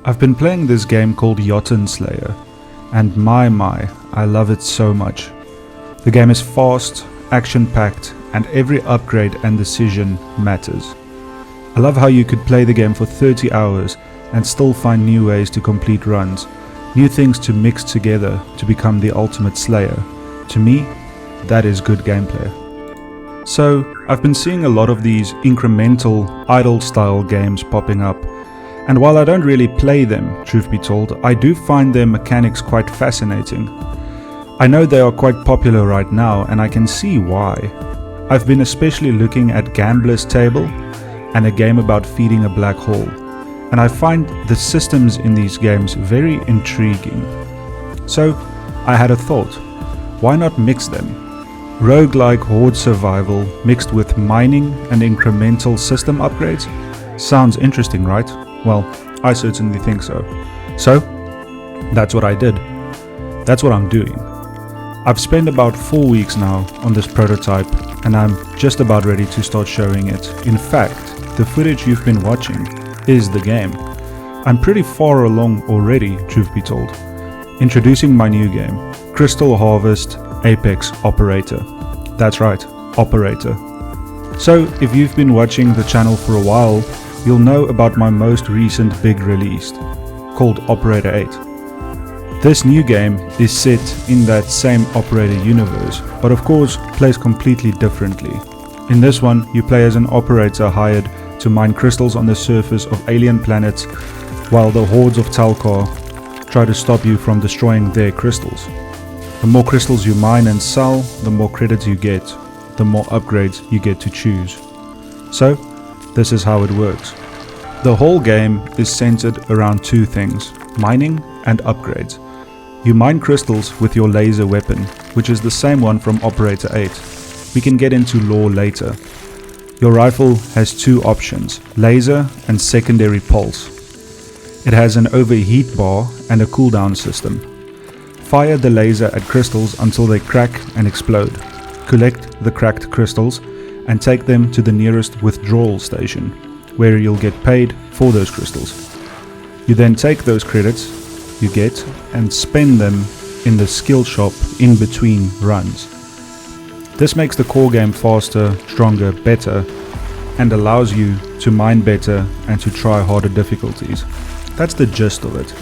I've been playing this game called Jotunslayer, and my, I love it so much. The game is fast, action-packed, and every upgrade and decision matters. I love how you could play the game for 30 hours and still find new ways to complete runs, new things to mix together to become the ultimate slayer. To me, that is good gameplay. So, I've been seeing a lot of these incremental, idle-style games popping up, and while I don't really play them, truth be told, I do find their mechanics quite fascinating. I know they are quite popular right now, and I can see why. I've been especially looking at Gambler's Table and a game about feeding a black hole, and I find the systems in these games very intriguing. So, I had a thought. Why not mix them? Roguelike Horde survival mixed with mining and incremental system upgrades? Sounds interesting, right? Well, I certainly think so. So, that's what I did. That's what I'm doing. I've spent about 4 weeks now on this prototype, and I'm just about ready to start showing it. In fact, the footage you've been watching is the game. I'm pretty far along already, truth be told. Introducing my new game, Crystal Harvest Apex Operator. That's right, Operator. So, if you've been watching the channel for a while, you'll know about my most recent big release, called Operator 8. This new game is set in that same Operator universe, but of course plays completely differently. In this one, you play as an operator hired to mine crystals on the surface of alien planets, while the hordes of Talcar try to stop you from destroying their crystals. The more crystals you mine and sell, the more credits you get, the more upgrades you get to choose. So, this is how it works. The whole game is centered around two things, mining and upgrades. You mine crystals with your laser weapon, which is the same one from Operator 8. We can get into lore later. Your rifle has two options, laser and secondary pulse. It has an overheat bar and a cooldown system. Fire the laser at crystals until they crack and explode. Collect the cracked crystals and take them to the nearest withdrawal station, where you'll get paid for those crystals. You then take those credits you get and spend them in the skill shop in between runs. This makes the core game faster, stronger, better, and allows you to mine better and to try harder difficulties. That's the gist of it.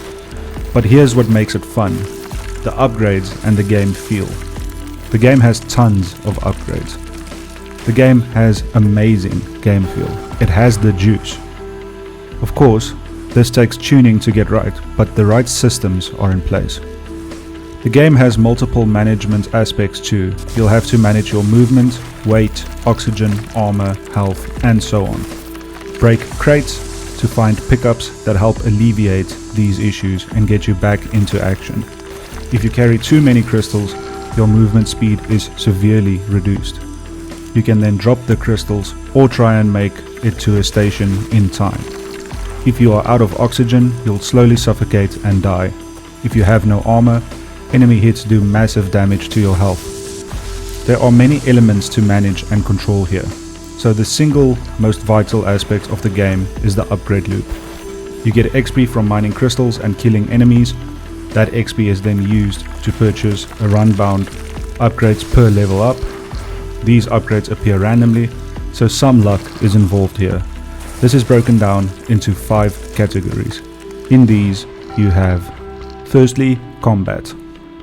But here's what makes it fun: the upgrades and the game feel. The game has tons of upgrades. The game has amazing game feel. It has the juice. Of course, this takes tuning to get right, but the right systems are in place. The game has multiple management aspects too. You'll have to manage your movement, weight, oxygen, armor, health, and so on. Break crates to find pickups that help alleviate these issues and get you back into action. If you carry too many crystals, your movement speed is severely reduced. You can then drop the crystals or try and make it to a station in time. If you are out of oxygen, you'll slowly suffocate and die. If you have no armor, enemy hits do massive damage to your health. There are many elements to manage and control here, so the single most vital aspect of the game is the upgrade loop. You get XP from mining crystals and killing enemies. That XP is then used to purchase a run-bound upgrades per level up. These upgrades appear randomly, so some luck is involved here. This is broken down into 5 categories. In these, you have, firstly, combat.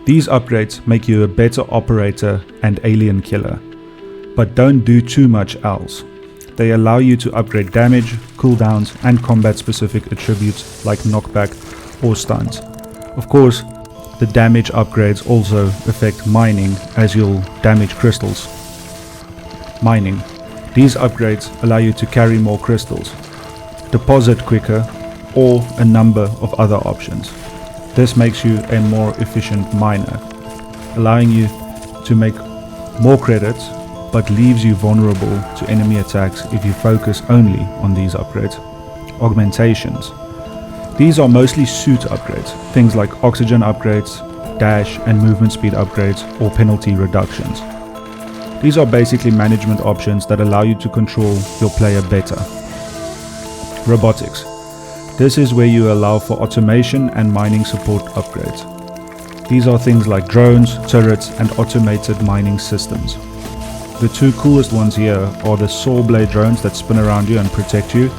These upgrades make you a better operator and alien killer, but don't do too much else. They allow you to upgrade damage, cooldowns, and combat-specific attributes like knockback or stuns. Of course, the damage upgrades also affect mining, as you'll damage crystals. Mining. These upgrades allow you to carry more crystals, deposit quicker, or a number of other options. This makes you a more efficient miner, allowing you to make more credits, but leaves you vulnerable to enemy attacks if you focus only on these upgrades. Augmentations. These are mostly suit upgrades, things like oxygen upgrades, dash and movement speed upgrades, or penalty reductions. These are basically management options that allow you to control your player better. Robotics. This is where you allow for automation and mining support upgrades. These are things like drones, turrets, and automated mining systems. The two coolest ones here are the saw blade drones that spin around you and protect you,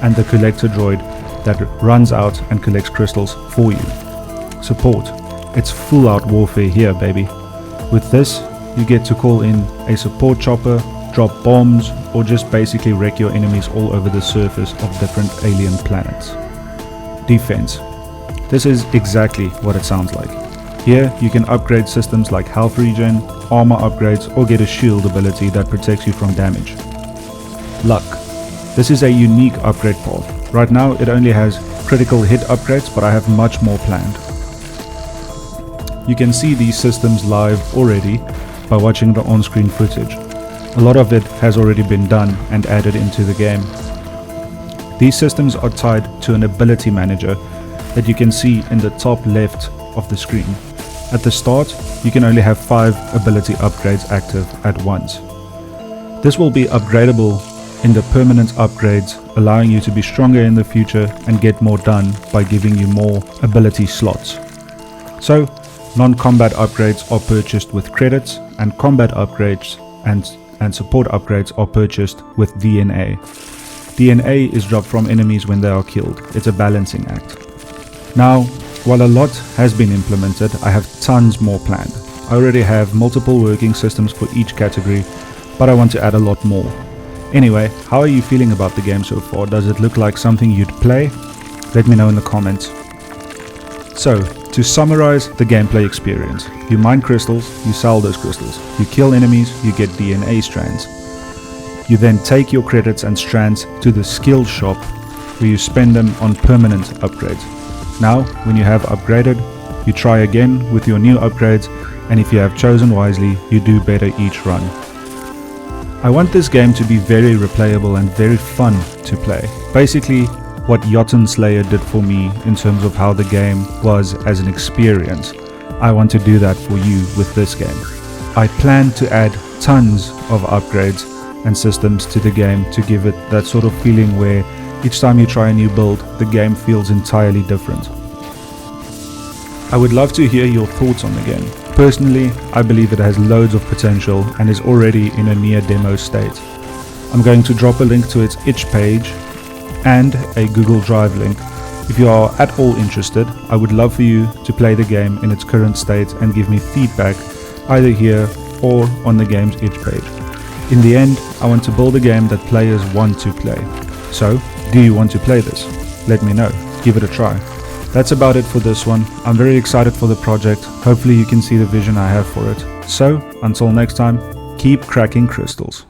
and the collector droid that runs out and collects crystals for you. Support. It's full out warfare here, baby. With this, you get to call in a support chopper, drop bombs, or just basically wreck your enemies all over the surface of different alien planets. Defense. This is exactly what it sounds like. Here, you can upgrade systems like health regen, armor upgrades, or get a shield ability that protects you from damage. Luck. This is a unique upgrade path. Right now, it only has critical hit upgrades, but I have much more planned. You can see these systems live already by watching the on-screen footage. A lot of it has already been done and added into the game. These systems are tied to an ability manager that you can see in the top left of the screen. At the start, you can only have 5 ability upgrades active at once. This will be upgradable in the permanent upgrades, allowing you to be stronger in the future and get more done by giving you more ability slots. So, non-combat upgrades are purchased with credits, and combat upgrades and support upgrades are purchased with DNA. DNA is dropped from enemies when they are killed. It's a balancing act. Now, while a lot has been implemented, I have tons more planned. I already have multiple working systems for each category, but I want to add a lot more. Anyway, how are you feeling about the game so far? Does it look like something you'd play? Let me know in the comments. So, to summarize the gameplay experience, you mine crystals, you sell those crystals, you kill enemies, you get DNA strands. You then take your credits and strands to the skill shop where you spend them on permanent upgrades. Now, when you have upgraded, you try again with your new upgrades, and if you have chosen wisely, you do better each run. I want this game to be very replayable and very fun to play. Basically, what Jotunslayer did for me in terms of how the game was as an experience. I want to do that for you with this game. I plan to add tons of upgrades and systems to the game to give it that sort of feeling where each time you try a new build, the game feels entirely different. I would love to hear your thoughts on the game. Personally, I believe it has loads of potential and is already in a near demo state. I'm going to drop a link to its itch page and a Google Drive link. If you are at all interested, I would love for you to play the game in its current state and give me feedback either here or on the game's itch page. In the end, I want to build a game that players want to play. So, do you want to play this? Let me know. Give it a try. That's about it for this one. I'm very excited for the project. Hopefully you can see the vision I have for it. So, until next time, keep cracking crystals.